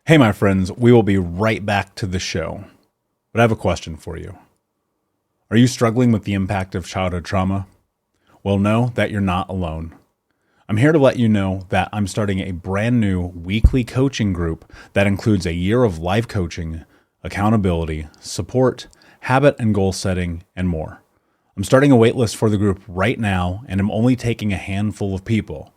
Hey, my friends, we will be right back to the show. But I have a question for you. Are you struggling with the impact of childhood trauma? Well, know that you're not alone. I'm here to let you know that I'm starting a brand new weekly coaching group that includes a year of life coaching, accountability, support, habit and goal setting, and more. I'm starting a waitlist for the group right now, and I'm only taking a handful of people.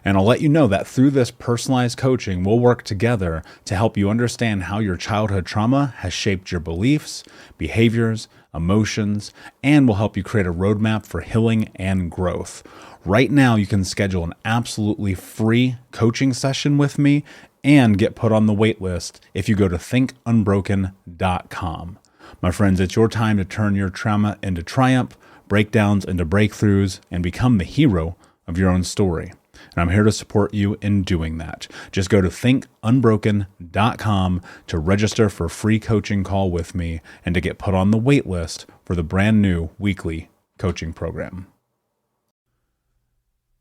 And I'll let you know that through this personalized coaching, we'll work together to help you understand how your childhood trauma has shaped your beliefs, behaviors, emotions, and will help you create a roadmap for healing and growth. Right now, you can schedule an absolutely free coaching session with me and get put on the wait list if you go to thinkunbroken.com. My friends, it's your time to turn your trauma into triumph, breakdowns into breakthroughs, and become the hero of your own story. And I'm here to support you in doing that. Just go to thinkunbroken.com to register for a free coaching call with me and to get put on the wait list for the brand new weekly coaching program.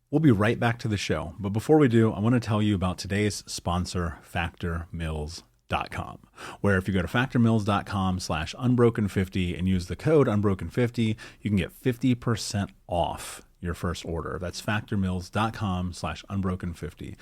We'll be right back to the show. But before we do, I want to tell you about today's sponsor, factormeals.com, where if you go to factormeals.com/unbroken50 and use the code unbroken50, you can get 50% off your first order. That's factormeals.com/unbroken50.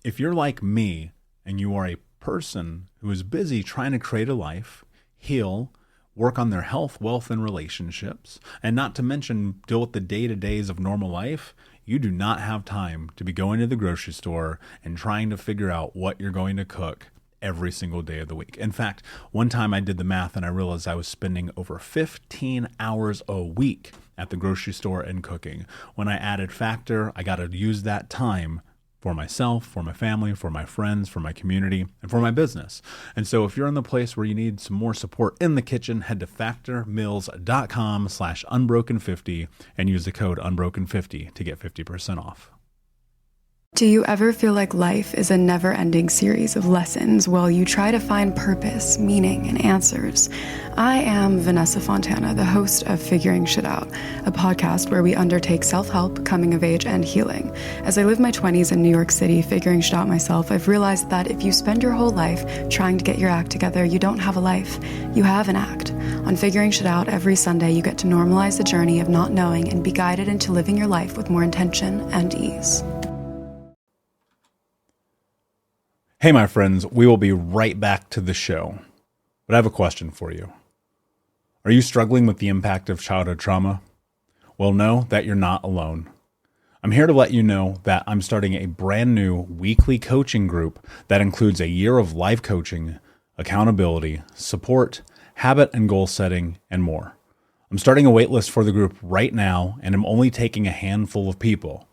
If you're like me and you are a person who is busy trying to create a life, heal, work on their health, wealth, and relationships, and not to mention deal with the day-to-days of normal life, you do not have time to be going to the grocery store and trying to figure out what you're going to cook every single day of the week. In fact, one time I did the math and I realized I was spending over 15 hours a week at the grocery store and cooking. When I added Factor, I got to use that time for myself, for my family, for my friends, for my community, and for my business. And so if you're in the place where you need some more support in the kitchen, head to factormeals.com/unbroken50 and use the code unbroken50 to get 50% off. Do you ever feel like life is a never-ending series of lessons while you try to find purpose, meaning, and answers? I am Vanessa Fontana, the host of Figuring Shit Out, a podcast where we undertake self-help, coming of age, and healing. As I live my 20s in New York City figuring shit out myself, I've realized that if you spend your whole life trying to get your act together, you don't have a life. You have an act. On Figuring Shit Out, every Sunday, you get to normalize the journey of not knowing and be guided into living your life with more intention and ease. Hey, my friends, we will be right back to the show. But I have a question for you. Are you struggling with the impact of childhood trauma? Well, know that you're not alone. I'm here to let you know that I'm starting a brand new weekly coaching group that includes a year of life coaching, accountability, support, habit and goal setting, and more. I'm starting a waitlist for the group right now, and I'm only taking a handful of people.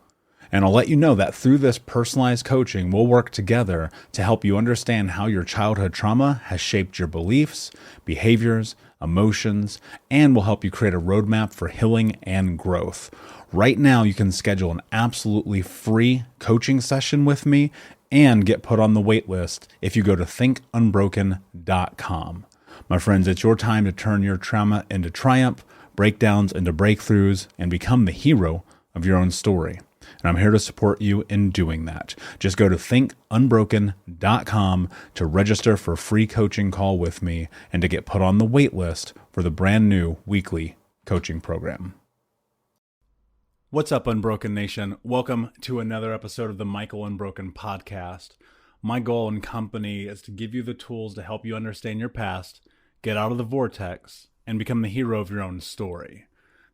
And I'll let you know that through this personalized coaching, we'll work together to help you understand how your childhood trauma has shaped your beliefs, behaviors, emotions, and will help you create a roadmap for healing and growth. Right now, you can schedule an absolutely free coaching session with me and get put on the wait list if you go to thinkunbroken.com. My friends, it's your time to turn your trauma into triumph, breakdowns into breakthroughs, and become the hero of your own story. And I'm here to support you in doing that. Just go to thinkunbroken.com to register for a free coaching call with me and to get put on the wait list for the brand new weekly coaching program. What's up, Unbroken Nation? Welcome to another episode of the Michael Unbroken podcast. My goal and company is to give you the tools to help you understand your past, get out of the vortex, and become the hero of your own story.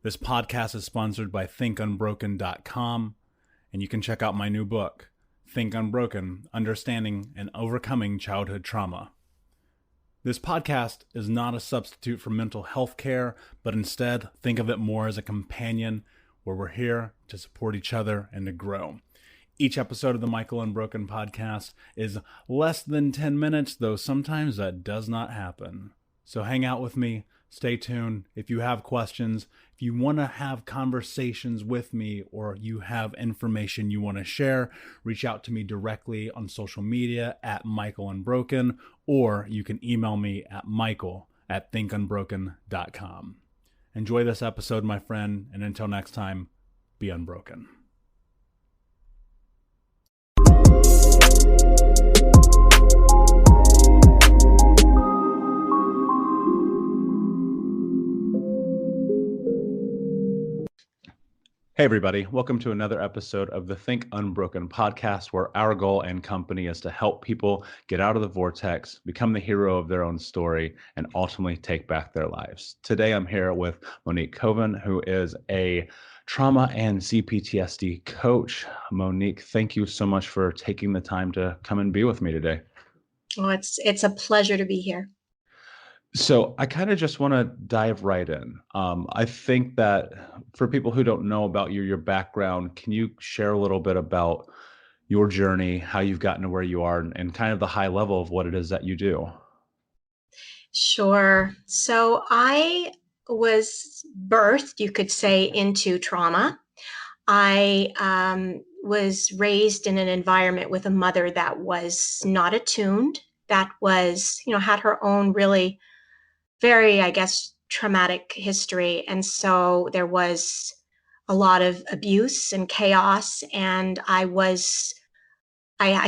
This podcast is sponsored by thinkunbroken.com. And you can check out my new book, Think Unbroken, Understanding and Overcoming Childhood Trauma. This podcast is not a substitute for mental health care, but instead think of it more as a companion where we're here to support each other and to grow. Each episode of the Michael Unbroken podcast is less than 10 minutes, though sometimes that does not happen. So hang out with me. Stay tuned. If you have questions, if you want to have conversations with me, or you have information you want to share, reach out to me directly on social media at Michael Unbroken, or you can email me at michael@thinkunbroken.com. Enjoy this episode, my friend, and until next time, be unbroken. everybody. Welcome to another episode of the Think Unbroken podcast, where our goal and company is to help people get out of the vortex, become the hero of their own story, and ultimately take back their lives. Today, I'm here with Monique Koven, who is a trauma and CPTSD coach. Monique, thank you so much for taking the time to come and be with me today. Oh, it's a pleasure to be here. So I kind of just want to dive right in. I think that for people who don't know about you, your background, can you share a little bit about your journey, how you've gotten to where you are, and kind of the high level of what it is that you do? Sure. So I was birthed, you could say, into trauma. I was raised in an environment with a mother that was not attuned, that was, had her own really very, I guess, traumatic history. And so there was a lot of abuse and chaos. And I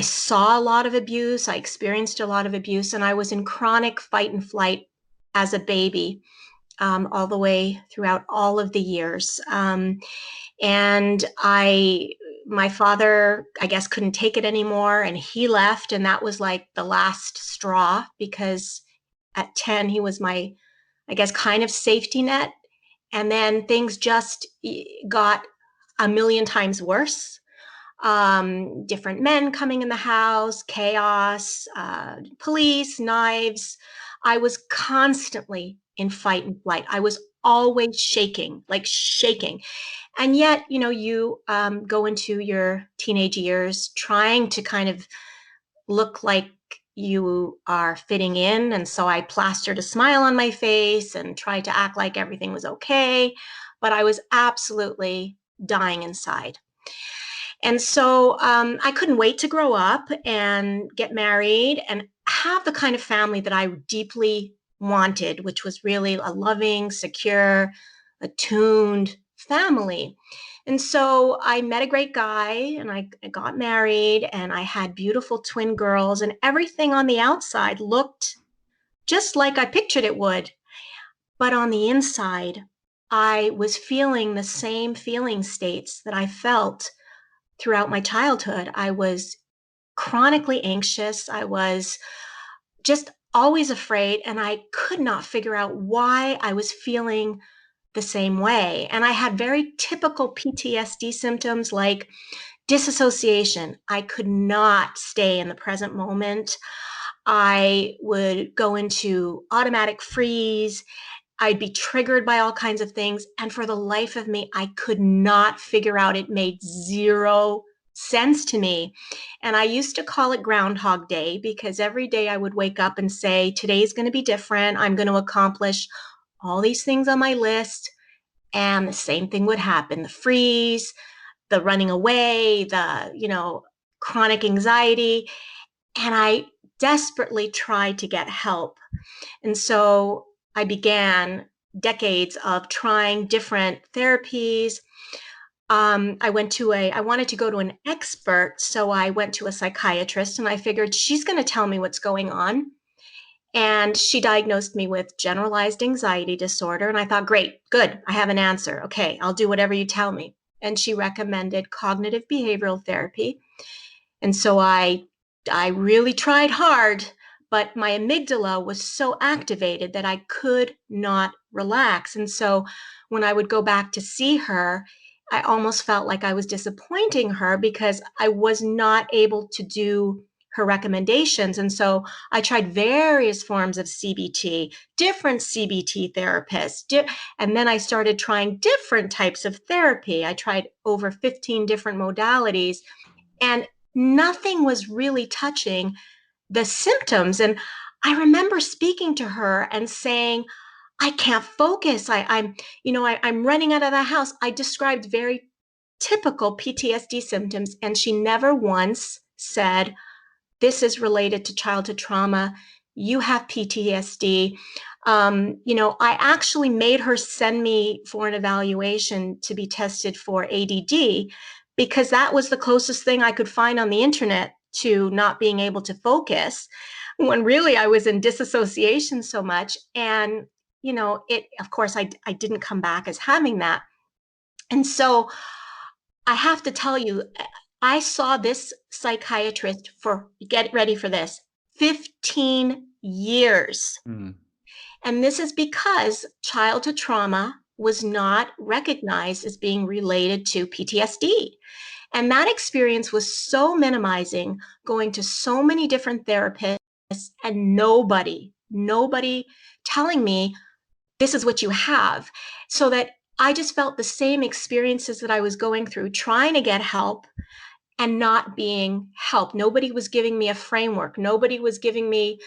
saw a lot of abuse. I experienced a lot of abuse, and I was in chronic fight and flight as a baby, all the way throughout all of the years. And my father, I guess, couldn't take it anymore, and he left, and that was like the last straw, because at 10, he was my, I guess, kind of safety net. And then things just got a million times worse. Different men coming in the house, chaos, police, knives. I was constantly in fight and flight. I was always shaking, like shaking. And yet, you go into your teenage years trying to kind of look like you are fitting in. And so I plastered a smile on my face and tried to act like everything was okay. But I was absolutely dying inside. And so I couldn't wait to grow up and get married and have the kind of family that I deeply wanted, which was really a loving, secure, attuned family. And so I met a great guy, and I got married, and I had beautiful twin girls, and everything on the outside looked just like I pictured it would. But on the inside, I was feeling the same feeling states that I felt throughout my childhood. I was chronically anxious. I was just always afraid, and I could not figure out why I was feeling the same way. And I had very typical PTSD symptoms like disassociation. I could not stay in the present moment. I would go into automatic freeze. I'd be triggered by all kinds of things. And for the life of me, I could not figure out. It made zero sense to me. And I used to call it Groundhog Day, because every day I would wake up and say, today's going to be different. I'm going to accomplish all these things on my list. And the same thing would happen. The freeze, the running away, the, chronic anxiety. And I desperately tried to get help. And so I began decades of trying different therapies. I wanted to go to an expert. So I went to a psychiatrist, and I figured she's going to tell me what's going on. And she diagnosed me with generalized anxiety disorder. And I thought, great, good, I have an answer. Okay, I'll do whatever you tell me. And she recommended cognitive behavioral therapy. And so I really tried hard, but my amygdala was so activated that I could not relax. And so when I would go back to see her, I almost felt like I was disappointing her because I was not able to do her recommendations. And so I tried various forms of CBT, different CBT therapists, and then I started trying different types of therapy. I tried over 15 different modalities, and nothing was really touching the symptoms. And I remember speaking to her and saying, I can't focus. I'm running out of the house. I described very typical PTSD symptoms, and she never once said, this is related to childhood trauma. You have PTSD. I actually made her send me for an evaluation to be tested for ADD, because that was the closest thing I could find on the internet to not being able to focus, when really I was in disassociation so much. And, of course, I didn't come back as having that. And so I have to tell you, I saw this psychiatrist for, get ready for this, 15 years. Mm. And this is because childhood trauma was not recognized as being related to PTSD. And that experience was so minimizing, going to so many different therapists, and nobody telling me this is what you have. So that I just felt the same experiences that I was going through, trying to get help and not being helped. Nobody was giving me a framework. Nobody was giving me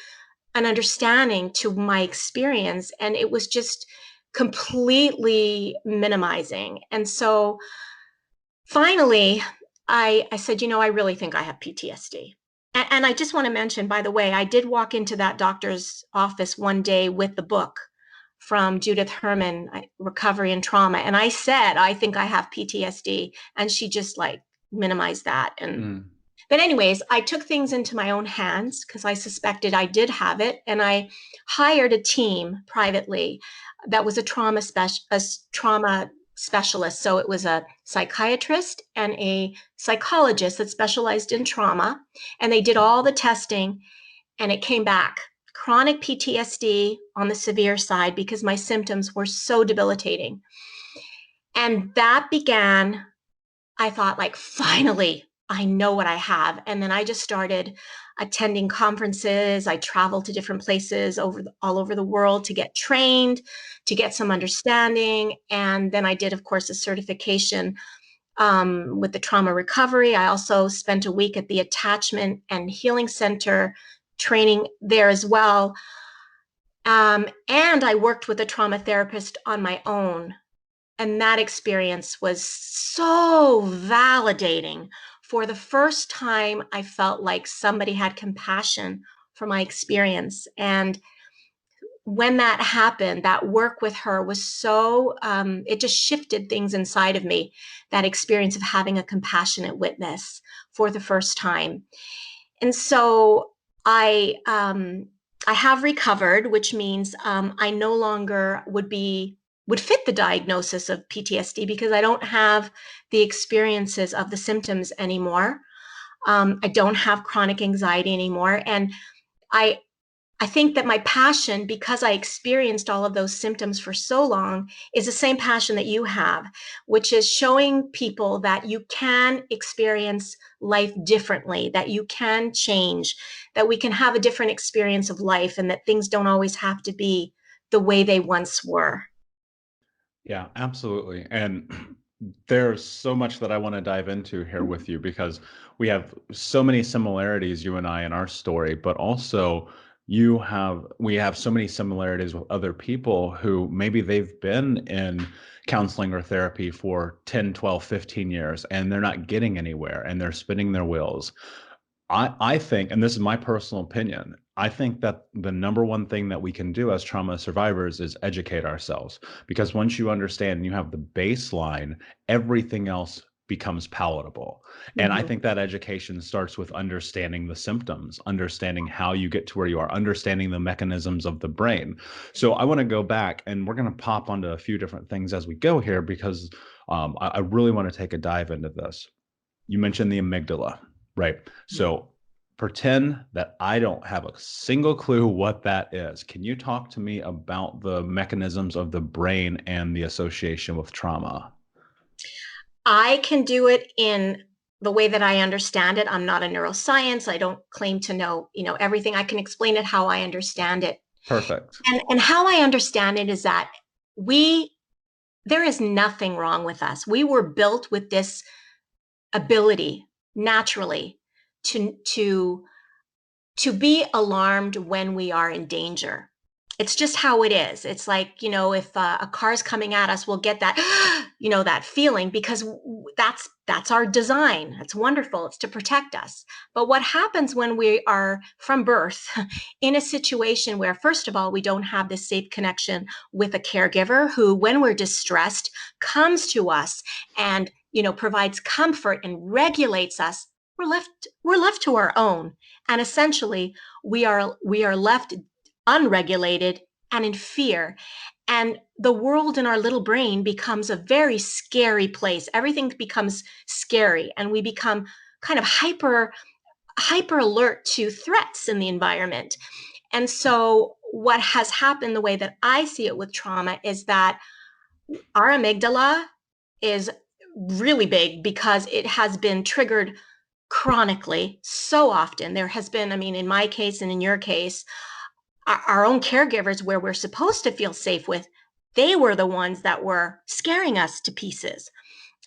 an understanding to my experience. And it was just completely minimizing. And so finally, I said, I really think I have PTSD. And I just want to mention, by the way, I did walk into that doctor's office one day with the book from Judith Herman, Recovery and Trauma. And I said, I think I have PTSD. And she just minimized that. But anyways, I took things into my own hands because I suspected I did have it. And I hired a team privately that was a trauma specialist. So it was a psychiatrist and a psychologist that specialized in trauma. And they did all the testing, and it came back chronic PTSD on the severe side because my symptoms were so debilitating. And that began, I thought, finally, I know what I have. And then I just started attending conferences. I traveled to different places all over the world to get trained, to get some understanding. And then I did, of course, a certification with the trauma recovery. I also spent a week at the Attachment and Healing Center training there as well. And I worked with a trauma therapist on my own. And that experience was so validating. For the first time, I felt like somebody had compassion for my experience. And when that happened, that work with her was so, it just shifted things inside of me, that experience of having a compassionate witness for the first time. And so I have recovered, which means I no longer would fit the diagnosis of PTSD because I don't have the experiences of the symptoms anymore. I don't have chronic anxiety anymore. And I think that my passion, because I experienced all of those symptoms for so long, is the same passion that you have, which is showing people that you can experience life differently, that you can change, that we can have a different experience of life, and that things don't always have to be the way they once were. Yeah, absolutely. And there's so much that I want to dive into here with you because we have so many similarities, you and I, in our story, but also we have so many similarities with other people who maybe they've been in counseling or therapy for 10, 12, 15 years and they're not getting anywhere and they're spinning their wheels. I think, and this is my personal opinion, I think that the number one thing that we can do as trauma survivors is educate ourselves. Because once you understand and you have the baseline, everything else becomes palatable. And I think that education starts with understanding the symptoms, understanding how you get to where you are, understanding the mechanisms of the brain. So I want to go back and we're going to pop onto a few different things as we go here because I really want to take a dive into this. You mentioned the amygdala. Right. So pretend that I don't have a single clue what that is. Can you talk to me about the mechanisms of the brain and the association with trauma? I can do it in the way that I understand it. I'm not a neuroscience. I don't claim to know, everything. I can explain it how I understand it. Perfect. And how I understand it is that there is nothing wrong with us. We were built with this ability naturally to be alarmed when we are in danger. It's just how it is. It's like, if a car's coming at us, we'll get that, that feeling because that's our design. It's wonderful. It's to protect us. But what happens when we are from birth in a situation where, first of all, we don't have this safe connection with a caregiver who, when we're distressed, comes to us and, provides comfort and regulates us, we're left to our own. And essentially we are left unregulated and in fear. And the world in our little brain becomes a very scary place. Everything becomes scary, and we become kind of hyper alert to threats in the environment. And so what has happened, the way that I see it with trauma, is that our amygdala is really big because it has been triggered chronically so often. There has been, I mean, in my case and in your case, our own caregivers, where we're supposed to feel safe with, they were the ones that were scaring us to pieces.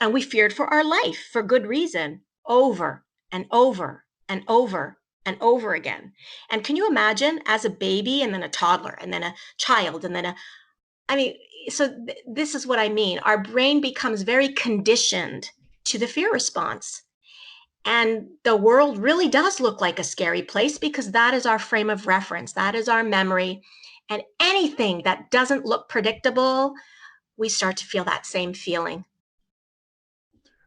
And we feared for our life for good reason, over and over and over and over again. And can you imagine, as a baby and then a toddler and then a child and then I mean, so this is what I mean. Our brain becomes very conditioned to the fear response. And the world really does look like a scary place because that is our frame of reference. That is our memory. And anything that doesn't look predictable, we start to feel that same feeling.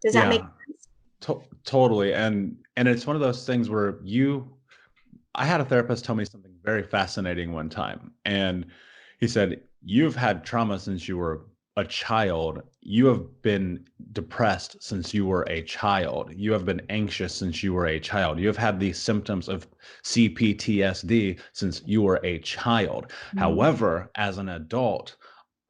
Does that make sense? Totally. And it's one of those things where I had a therapist tell me something very fascinating one time. And he said, you've had trauma since you were a child. You have been depressed since you were a child. You have been anxious since you were a child. You have had these symptoms of CPTSD since you were a child. Mm-hmm. However, as an adult,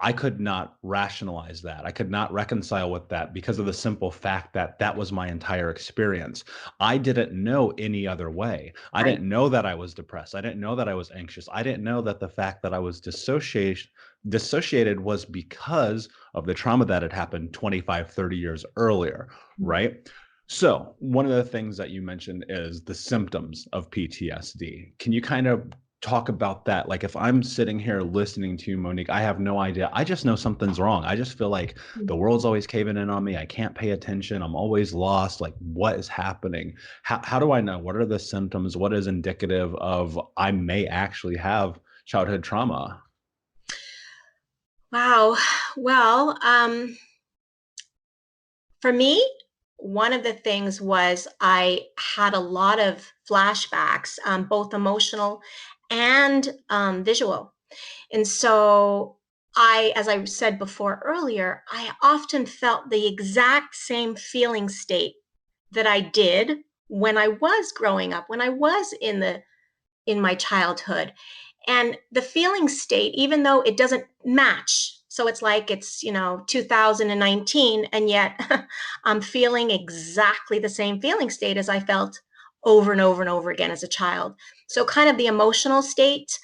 I could not rationalize that. I could not reconcile with that because of the simple fact that that was my entire experience. I didn't know any other way. I didn't know that I was depressed. I didn't know that I was anxious. I didn't know that the fact that I was dissociated was because of the trauma that had happened 25, 30 years earlier, right? So one of the things that you mentioned is the symptoms of PTSD. Can you kind of talk about that? Like, if I'm sitting here listening to you, Monique, I have no idea. I just know something's wrong. I just feel like the world's always caving in on me. I can't pay attention. I'm always lost. Like, what is happening? How do I know? What are the symptoms? What is indicative of I may actually have childhood trauma? Wow. Well, for me, one of the things was I had a lot of flashbacks, both emotional and visual. And so as I said before earlier, I often felt the exact same feeling state that I did when I was growing up, when I was in my childhood. And the feeling state, even though it doesn't match, so it's like it's 2019, and yet I'm feeling exactly the same feeling state as I felt over and over and over again as a child. So kind of the emotional state,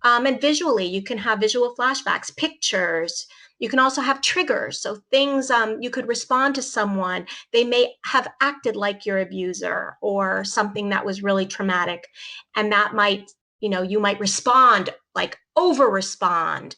and visually, you can have visual flashbacks, pictures. You can also have triggers. So things, you could respond to someone. They may have acted like your abuser or something that was really traumatic. And that might, you might respond, like over respond.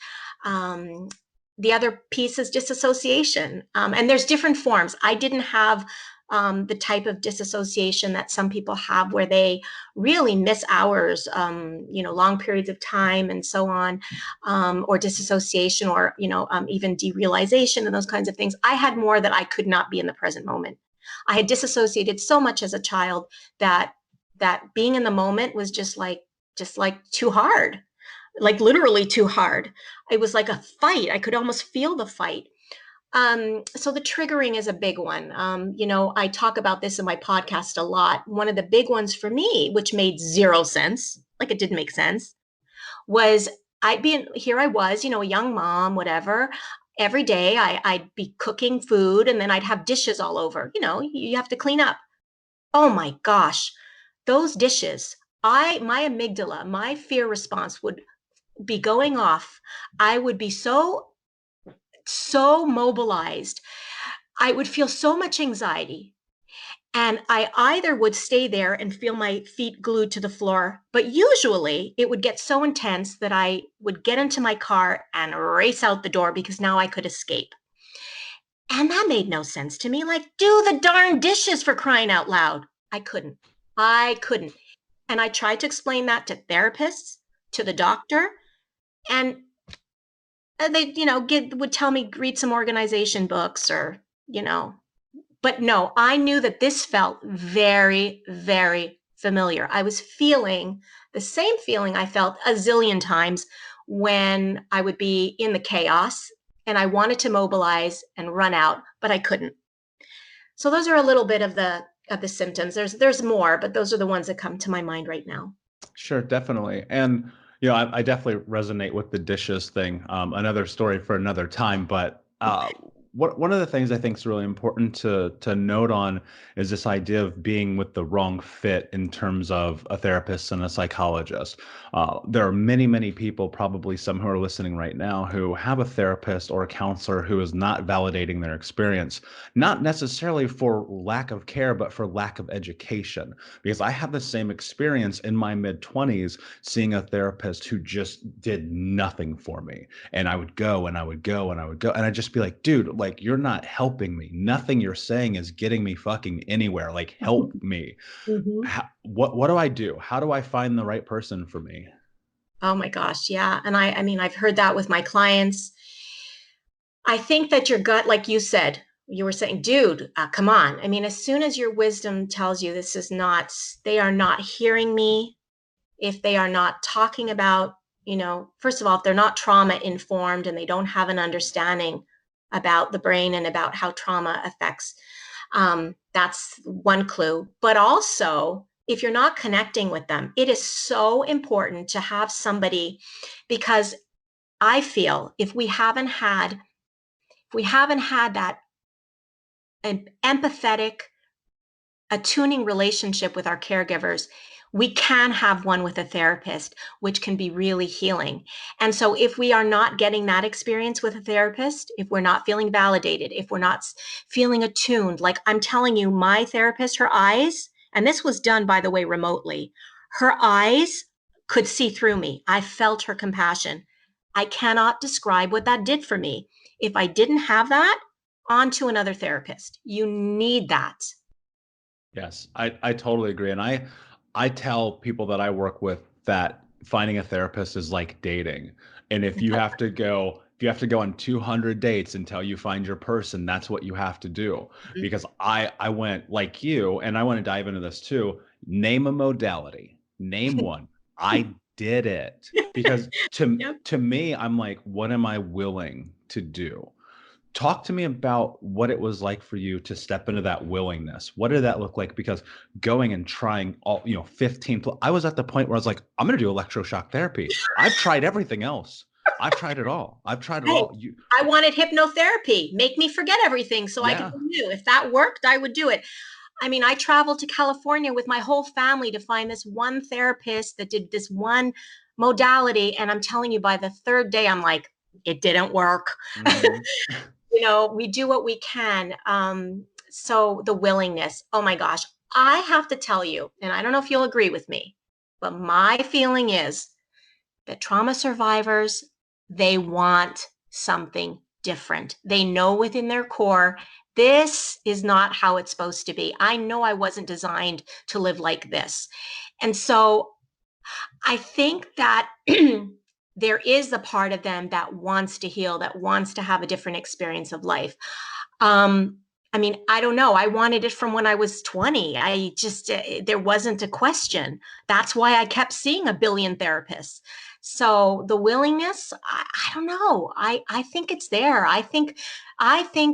The other piece is disassociation. And there's different forms. I didn't have the type of disassociation that some people have, where they really miss hours, long periods of time and so on, or disassociation, or, even derealization and those kinds of things. I had more that I could not be in the present moment. I had disassociated so much as a child that being in the moment was just like too hard, like literally too hard. It was like a fight. I could almost feel the fight. So the triggering is a big one. I talk about this in my podcast a lot. One of the big ones for me, which made zero sense, like it didn't make sense, was here I was, a young mom, whatever. Every day I'd be cooking food, and then I'd have dishes all over. You have to clean up. Oh my gosh, those dishes. My amygdala, my fear response would be going off. I would be so mobilized. I would feel so much anxiety. And I either would stay there and feel my feet glued to the floor, but usually it would get so intense that I would get into my car and race out the door because now I could escape. And that made no sense to me. Like, do the darn dishes, for crying out loud. I couldn't. And I tried to explain that to therapists, to the doctor, and they, would tell me, read some organization books, or, but no, I knew that this felt very, very familiar. I was feeling the same feeling I felt a zillion times when I would be in the chaos and I wanted to mobilize and run out, but I couldn't. So those are a little bit of the symptoms. There's more, but those are the ones that come to my mind right now. Sure, definitely. And, I definitely resonate with the dishes thing. Another story for another time. But one of the things I think is really important to note on is this idea of being with the wrong fit in terms of a therapist and a psychologist. There are many, many people, probably some who are listening right now, who have a therapist or a counselor who is not validating their experience, not necessarily for lack of care, but for lack of education. Because I had the same experience in my mid-20s, seeing a therapist who just did nothing for me. And I would go and I would go and I would go. And I'd just be like, dude, like, you're not helping me. Nothing you're saying is getting me fucking anywhere. Like, help me. Mm-hmm. What do I do? How do I find the right person for me? Oh my gosh, yeah. And I mean, I've heard that with my clients. I think that your gut, like you said, you were saying, dude, come on. I mean, as soon as your wisdom tells you this is not, they are not hearing me, if they are not talking about, first of all, if they're not trauma informed and they don't have an understanding about the brain and about how trauma affects, that's one clue. But also, if you're not connecting with them, it is so important to have somebody, because I feel if we haven't had that an empathetic, attuning relationship with our caregivers, we can have one with a therapist, which can be really healing. And so if we are not getting that experience with a therapist, if we're not feeling validated, if we're not feeling attuned, like I'm telling you, my therapist, her eyes, and this was done, by the way, remotely, her eyes could see through me. I felt her compassion. I cannot describe what that did for me. If I didn't have that, on to another therapist. You need that. Yes, I totally agree. And I tell people that I work with that finding a therapist is like dating. And if you have to go on 200 dates until you find your person, that's what you have to do. Because I went like you, and I want to dive into this too. Name a modality, name one. I did it because Yep. to me, I'm like, what am I willing to do? Talk to me about what it was like for you to step into that willingness. What did that look like? Because going and trying all, 15, I was at the point where I was like, I'm going to do electroshock therapy. I've tried everything else. I've tried it all. I've tried it Hey, all. I wanted hypnotherapy, make me forget everything so I could Yeah. be new. If that worked, I would do it. I mean, I traveled to California with my whole family to find this one therapist that did this one modality. And I'm telling you, by the third day, I'm like, it didn't work. Mhm. We do what we can. So the willingness, oh my gosh, I have to tell you, and I don't know if you'll agree with me, but my feeling is that trauma survivors, they want something different. They know within their core, this is not how it's supposed to be. I know I wasn't designed to live like this. And so I think that there is a part of them that wants to heal, that wants to have a different experience of life. Um, I mean, I don't know. I wanted it from when I was 20. I just, there wasn't a question. That's why I kept seeing a billion therapists. So the willingness, I don't know. I think it's there. I think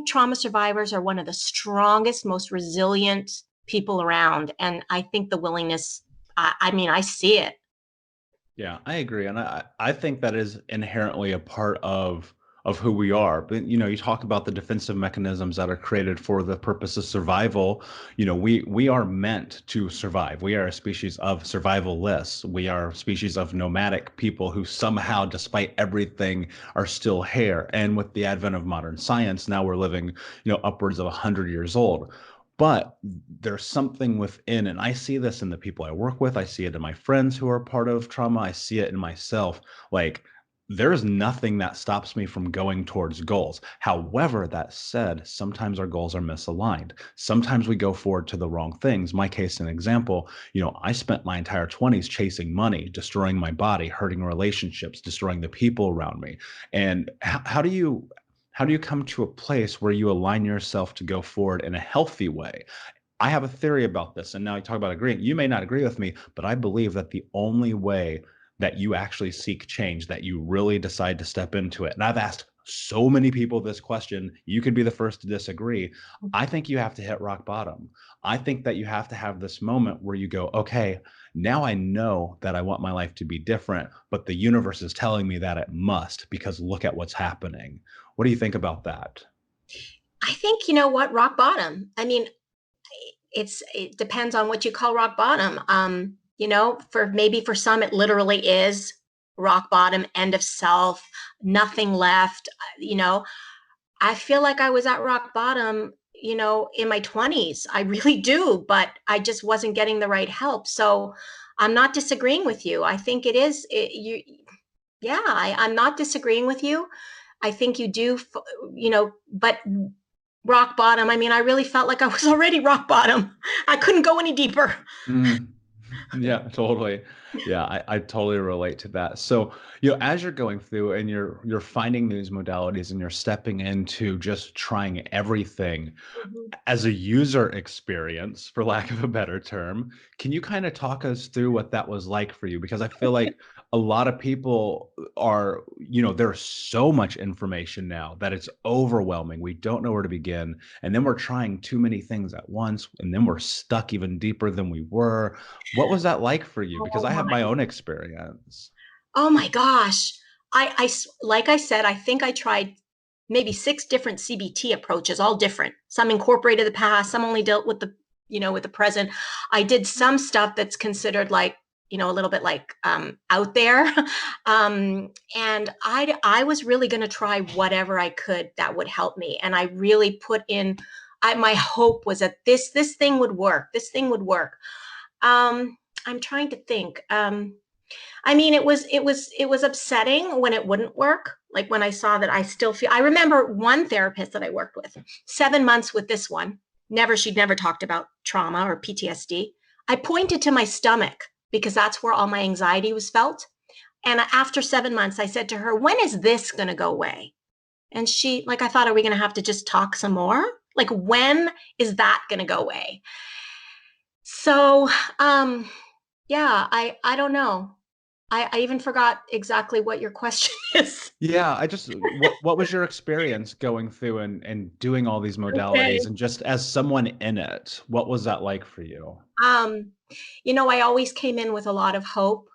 trauma survivors are one of the strongest, most resilient people around. And I think the willingness, I mean, I see it. Yeah, I agree. And I think that is inherently a part of who we are. But you talk about the defensive mechanisms that are created for the purpose of survival. We are meant to survive. We are a species of survivalists. We are a species of nomadic people who somehow, despite everything, are still here. And with the advent of modern science, now we're living, upwards of 100 years old. But there's something within, and I see this in the people I work with. I see it in my friends who are part of trauma. I see it in myself. Like, there's nothing that stops me from going towards goals. However, that said, sometimes our goals are misaligned. Sometimes we go forward to the wrong things. My case, an example, I spent my entire 20s chasing money, destroying my body, hurting relationships, destroying the people around me. And how do you come to a place where you align yourself to go forward in a healthy way? I have a theory about this, and now you talk about agreeing. You may not agree with me, but I believe that the only way that you actually seek change, that you really decide to step into it? And I've asked so many people this question. You could be the first to disagree. I think you have to hit rock bottom. I think that you have to have this moment where you go, okay, now I know that I want my life to be different, but the universe is telling me that it must, because look at what's happening. What do you think about that? I think, rock bottom. I mean, it depends on what you call rock bottom. For some, it literally is rock bottom, end of self, nothing left. I feel like I was at rock bottom, in my 20s. I really do, but I just wasn't getting the right help. So I'm not disagreeing with you. I think I'm not disagreeing with you. I think you do, but rock bottom. I mean, I really felt like I was already rock bottom. I couldn't go any deeper. Mm. Yeah, totally. Yeah, I totally relate to that. So, as you're going through and you're finding these modalities and you're stepping into just trying everything Mhm. as a user experience, for lack of a better term, can you kind of talk us through what that was like for you? Because I feel like a lot of people are, there's so much information now that it's overwhelming. We don't know where to begin. And then we're trying too many things at once, and then we're stuck even deeper than we were. What was that like for you? Because Oh I have my, my own experience. oh my gosh. Like I said, I think I tried maybe 6 different CBT approaches, all different. Some incorporated the past, some only dealt with with the present. I did some stuff that's considered like, a little bit like out there. And I was really going to try whatever I could that would help me. And I really put in, my hope was that this thing would work. This thing would work. I'm trying to think. I mean, it was upsetting when it wouldn't work. Like when I saw that I still feel. I remember one therapist that I worked with, 7 months with this one. She'd never talked about trauma or PTSD. I pointed to my stomach because that's where all my anxiety was felt. And after 7 months, I said to her, "When is this going to go away?" And she, like, I thought, are we going to have to just talk some more? Like, when is that going to go away? So, yeah, I don't know. I even forgot exactly what your question is. Yeah, what was your experience going through and doing all these modalities, Okay. and just as someone in it, what was that like for you? Um, I always came in with a lot of hope,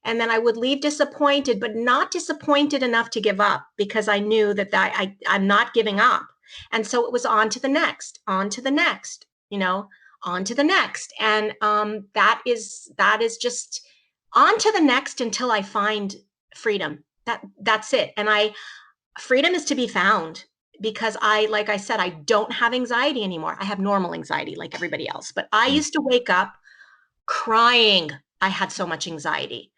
and then I would leave disappointed, but not disappointed enough to give up because I knew I'm not giving up. And so it was on to the next, on to the next, on to the next. And that is just on to the next until I find freedom. That's it. And freedom is to be found because like I said, I don't have anxiety anymore. I have normal anxiety like everybody else, but I Mm. used to wake up crying. I had so much anxiety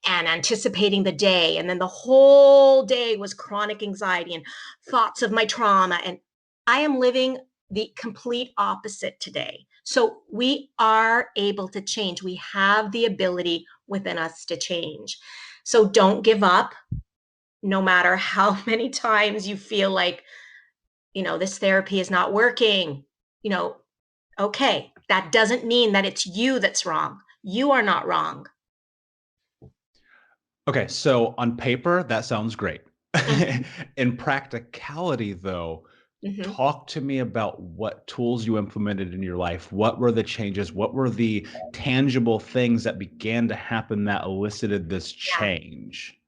and anticipating the day. And then the whole day was chronic anxiety and thoughts of my trauma. And I am living the complete opposite today. So we are able to change. We have the ability within us to change. So don't give up, no matter how many times you feel like, this therapy is not working. You know, okay, that doesn't mean that it's you that's wrong. You are not wrong. Okay, so on paper, that sounds great. Mhm, In practicality, though, mhm. talk to me about what tools you implemented in your life. What were the changes? What were the tangible things that began to happen that elicited this Yeah. change?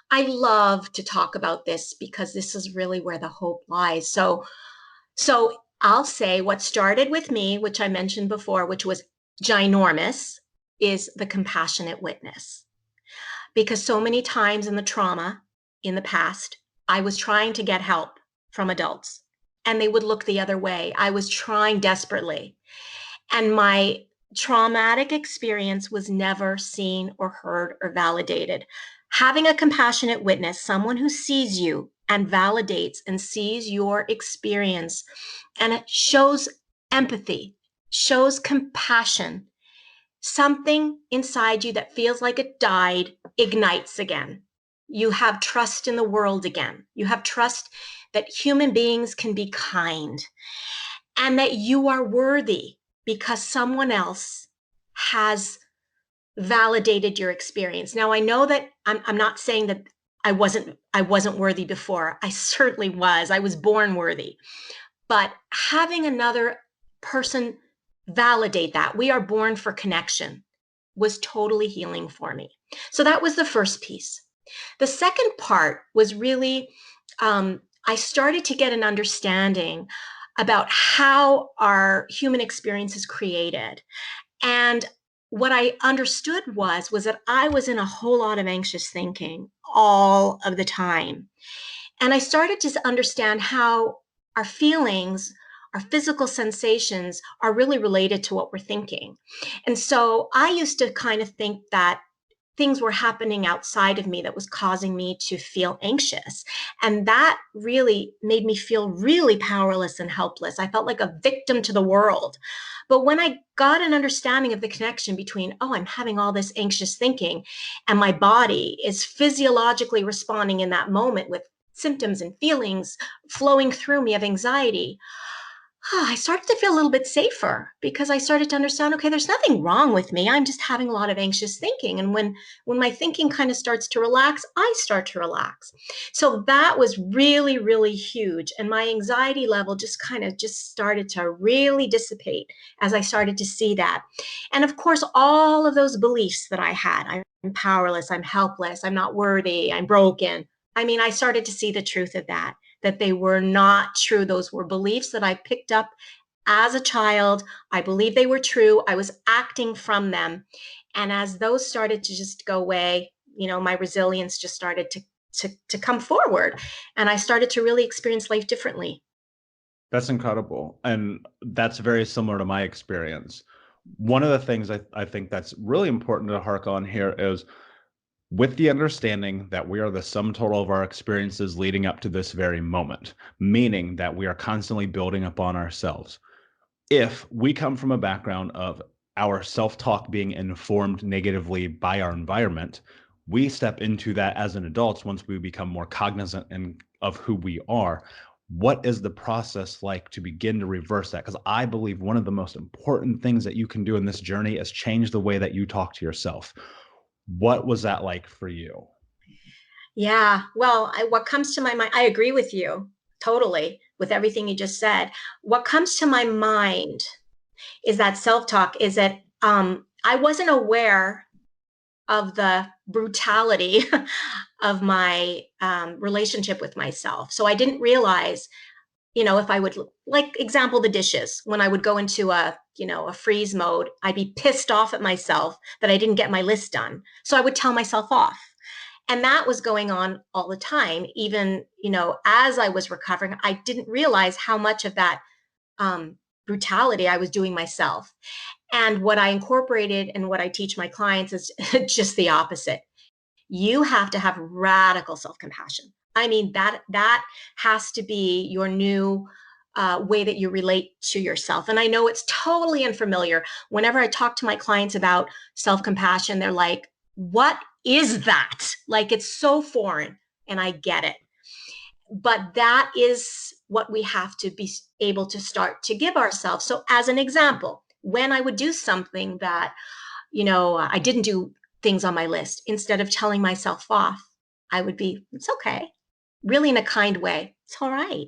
I love to talk about this because this is really where the hope lies. So I'll say what started with me, which I mentioned before, which was ginormous, is the compassionate witness. Because so many times in the trauma in the past, I was trying to get help from adults and they would look the other way. I was trying desperately. And my traumatic experience was never seen or heard or validated. Having a compassionate witness, someone who sees you and validates and sees your experience and it shows empathy, shows compassion, something inside you that feels like it died ignites again. You have trust in the world again. You have trust that human beings can be kind and that you are worthy because someone else has validated your experience. Now, I know that I'm not saying that I wasn't worthy before. I certainly was. I was born worthy. But having another person validate that we are born for connection was totally healing for me. So that was the first piece. The second part was really, I started to get an understanding about how our human experience is created. And what I understood was that I was in a whole lot of anxious thinking all of the time. And I started to understand how our feelings, our physical sensations are really related to what we're thinking. And so I used to kind of think that things were happening outside of me that was causing me to feel anxious. And that really made me feel really powerless and helpless. I felt like a victim to the world. But when I got an understanding of the connection between, oh, I'm having all this anxious thinking, and my body is physiologically responding in that moment with symptoms and feelings flowing through me of anxiety, I started to feel a little bit safer because I started to understand, okay, there's nothing wrong with me. I'm just having a lot of anxious thinking. And when my thinking kind of starts to relax, I start to relax. So that was really, really huge. And my anxiety level just kind of just started to really dissipate as I started to see that. And of course, all of those beliefs that I had, I'm powerless, I'm helpless, I'm not worthy, I'm broken. I mean, I started to see the truth of that they were not true. Those were beliefs that I picked up as a child. I believed they were true. I was acting from them. And as those started to just go away, my resilience just started to come forward. And I started to really experience life differently. That's incredible. And that's very similar to my experience. One of the things I think that's really important to hark on here is with the understanding that we are the sum total of our experiences leading up to this very moment, meaning that we are constantly building upon ourselves. If we come from a background of our self-talk being informed negatively by our environment, we step into that as an adult once we become more cognizant of who we are. What is the process like to begin to reverse that? Because I believe one of the most important things that you can do in this journey is change the way that you talk to yourself. What was that like for you? Yeah, well, what comes to my mind, I agree with you totally with everything you just said. What comes to my mind is that self-talk is that I wasn't aware of the brutality of my relationship with myself. So I didn't realize, if I would, like example, the dishes, when I would go into a freeze mode, I'd be pissed off at myself that I didn't get my list done. So I would tell myself off. And that was going on all the time. Even, as I was recovering, I didn't realize how much of that brutality I was doing myself. And what I incorporated and what I teach my clients is just the opposite. You have to have radical self-compassion. I mean, that has to be your new way that you relate to yourself. And I know it's totally unfamiliar. Whenever I talk to my clients about self-compassion, they're like, what is that? Like, it's so foreign, and I get it. But that is what we have to be able to start to give ourselves. So as an example, when I would do something that, I didn't do things on my list, instead of telling myself off, I would be, it's okay, really in a kind way. It's all right.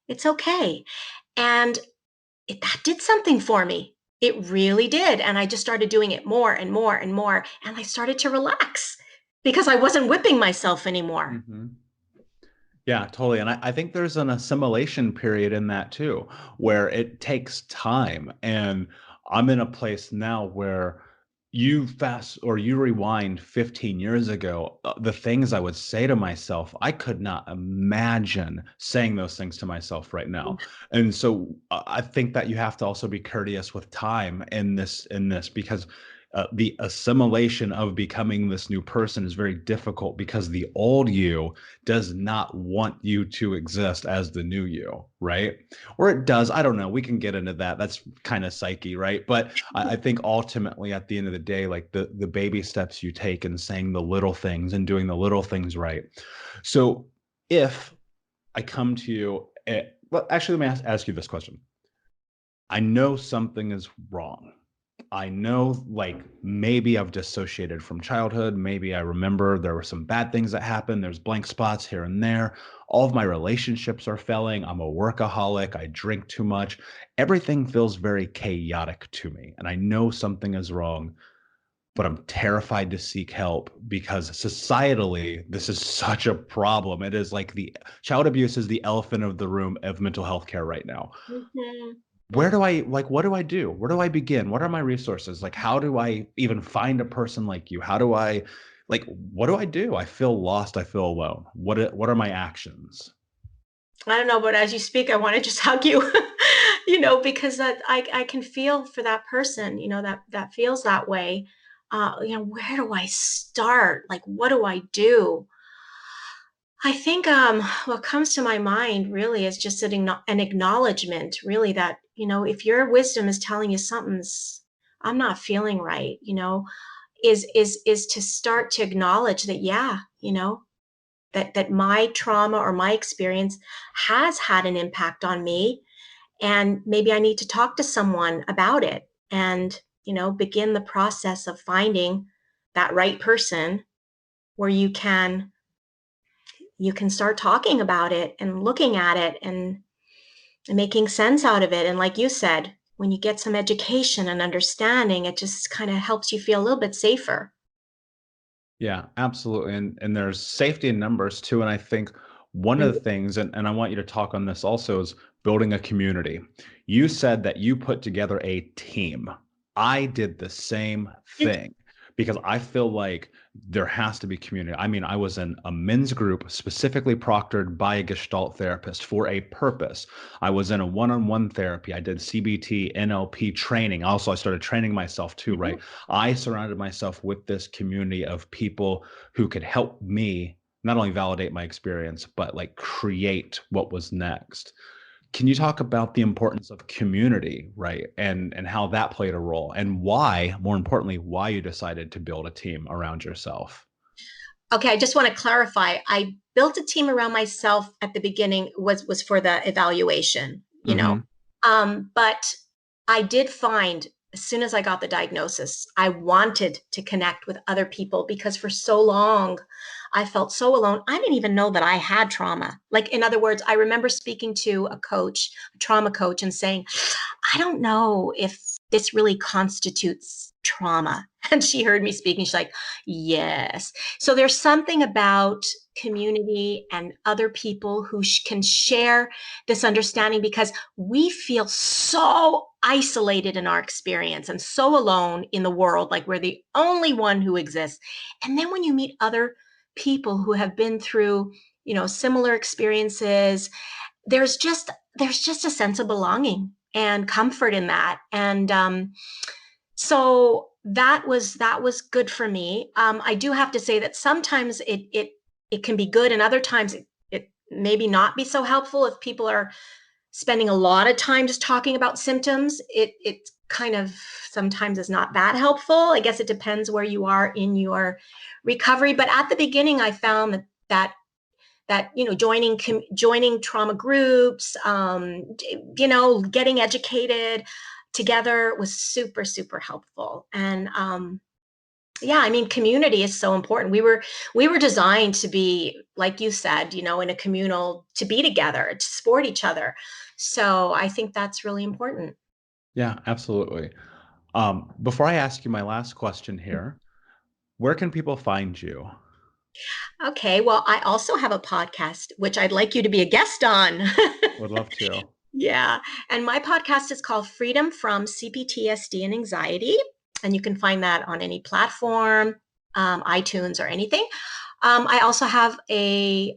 It's okay. And that did something for me. It really did. And I just started doing it more and more and more. And I started to relax because I wasn't whipping myself anymore. Mm-hmm. Yeah, totally. And I think there's an assimilation period in that too, where it takes time. And I'm in a place now where you rewind 15 years ago, the things I would say to myself, I could not imagine saying those things to myself right now. And so I think that you have to also be courteous with time in this because the assimilation of becoming this new person is very difficult because the old you does not want you to exist as the new you, right? Or it does. I don't know. We can get into that. That's kind of psyche, right? But I think ultimately at the end of the day, like the baby steps you take and saying the little things and doing the little things right. So if I come to you, well, actually, let me ask you this question. I know something is wrong. I know like maybe I've dissociated from childhood. Maybe I remember there were some bad things that happened. There's blank spots here and there. All of my relationships are failing. I'm a workaholic. I drink too much. Everything feels very chaotic to me. And I know something is wrong, but I'm terrified to seek help because societally, this is such a problem. It is like the child abuse is the elephant of the room of mental health care right now. Mhm. Where do I like, what do I do? Where do I begin? What are my resources? Like, how do I even find a person like you? How do I, like, what do I do? I feel lost. I feel alone. What are my actions? I don't know, but as you speak, I want to just hug you, because I can feel for that person, that feels that way. Where do I start? Like, what do I do? I think what comes to my mind really is just an acknowledgement, really, that, if your wisdom is telling you I'm not feeling right, is to start to acknowledge that, yeah, that my trauma or my experience has had an impact on me, and maybe I need to talk to someone about it and, begin the process of finding that right person where you can start talking about it and looking at it and making sense out of it. And like you said, when you get some education and understanding, it just kind of helps you feel a little bit safer. Yeah, absolutely. And there's safety in numbers too. And I think one of the things, and I want you to talk on this also, is building a community. You said that you put together a team. I did the same thing because I feel like there has to be community. I mean, I was in a men's group specifically proctored by a Gestalt therapist for a purpose. I was in a one-on-one therapy. I did CBT, NLP training. Also, I started training myself too, right? I surrounded myself with this community of people who could help me not only validate my experience, but like create what was next. Can you talk about the importance of community, right? And how that played a role and why, more importantly, why you decided to build a team around yourself? Okay, I just want to clarify. I built a team around myself at the beginning was for the evaluation. Hmm. But I did find as soon as I got the diagnosis, I wanted to connect with other people because for so long I felt so alone. I didn't even know that I had trauma. Like, in other words, I remember speaking to a coach, a trauma coach, and saying, I don't know if this really constitutes trauma. And she heard me speaking. She's like, yes. So there's something about community and other people who can share this understanding, because we feel so isolated in our experience and so alone in the world, like we're the only one who exists. And then when you meet other people who have been through, similar experiences, there's just a sense of belonging and comfort in that. And so that was good for me. I do have to say that sometimes it can be good, and other times it maybe not be so helpful if people are spending a lot of time just talking about symptoms. It kind of sometimes is not that helpful. I guess it depends where you are in your recovery. But at the beginning, I found that joining trauma groups, getting educated together was super, super helpful. And yeah, I mean, community is so important. We were designed to be, like you said, in a communal, to be together, to support each other. So I think that's really important. Yeah, absolutely. Before I ask you my last question here, where can people find you? Okay, well, I also have a podcast which I'd like you to be a guest on. Would love to. Yeah. And my podcast is called Freedom from CPTSD and Anxiety. And you can find that on any platform, iTunes or anything. I also have a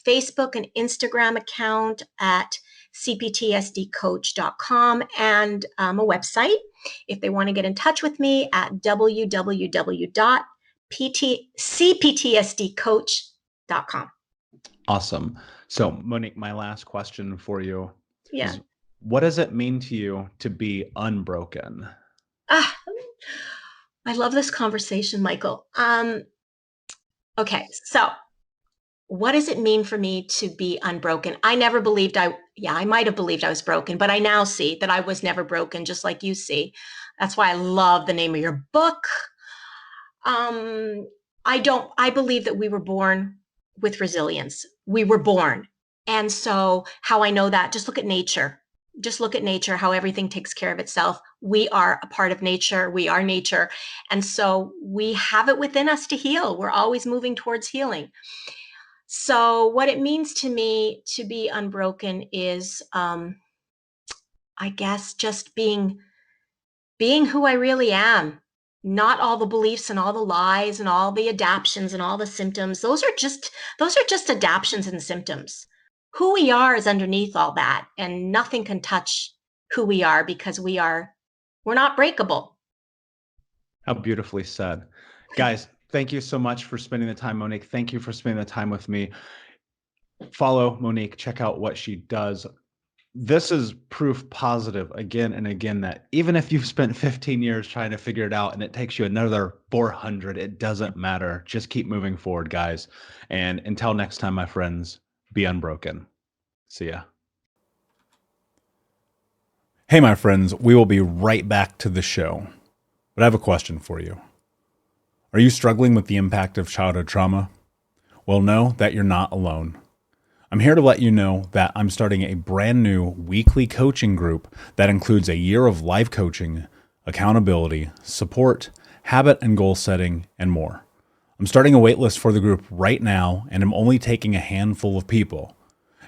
Facebook and Instagram account at cptsdcoach.com, and a website if they want to get in touch with me at www.cptsdcoach.com. Awesome. So, Monique, my last question for you Yeah. is, what does it mean to you to be unbroken? Ah, I love this conversation, Michael. Okay, so what does it mean for me to be unbroken? I never believed I might have believed I was broken, but I now see that I was never broken, just like you see. That's why I love the name of your book. I believe that we were born with resilience. We were born. And so how I know that, just look at nature. Just look at nature, how everything takes care of itself. We are a part of nature. We are nature. And so we have it within us to heal. We're always moving towards healing. So what it means to me to be unbroken is, I guess, just being who I really am. Not all the beliefs and all the lies and all the adaptions and all the symptoms. Those are just adaptions and symptoms. Who we are is underneath all that, and nothing can touch who we are because we're not breakable. How beautifully said. Guys, thank you so much for spending the time, Monique. Thank you for spending the time with me. Follow Monique, check out what she does. This is proof positive again and again that even if you've spent 15 years trying to figure it out and it takes you another 400, it doesn't matter. Just keep moving forward, guys. And until next time, my friends, be unbroken. See ya. Hey, my friends, we will be right back to the show. But I have a question for you. Are you struggling with the impact of childhood trauma? Well, know that you're not alone. I'm here to let you know that I'm starting a brand new weekly coaching group that includes a year of life coaching, accountability, support, habit and goal setting, and more. I'm starting a waitlist for the group right now, and I'm only taking a handful of people.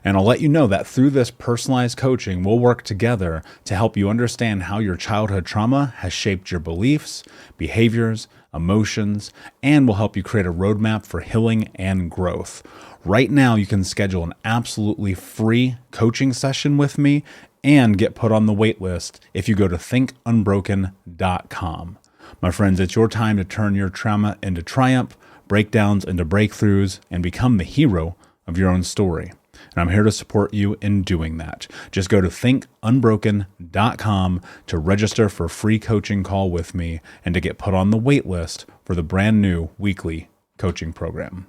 And I'll let you know that through this personalized coaching, we'll work together to help you understand how your childhood trauma has shaped your beliefs, behaviors, emotions, and will help you create a roadmap for healing and growth. Right now, you can schedule an absolutely free coaching session with me and get put on the wait list if you go to thinkunbroken.com. My friends, it's your time to turn your trauma into triumph, breakdowns into breakthroughs, and become the hero of your own story. And I'm here to support you in doing that. Just go to thinkunbroken.com to register for a free coaching call with me and to get put on the wait list for the brand new weekly coaching program.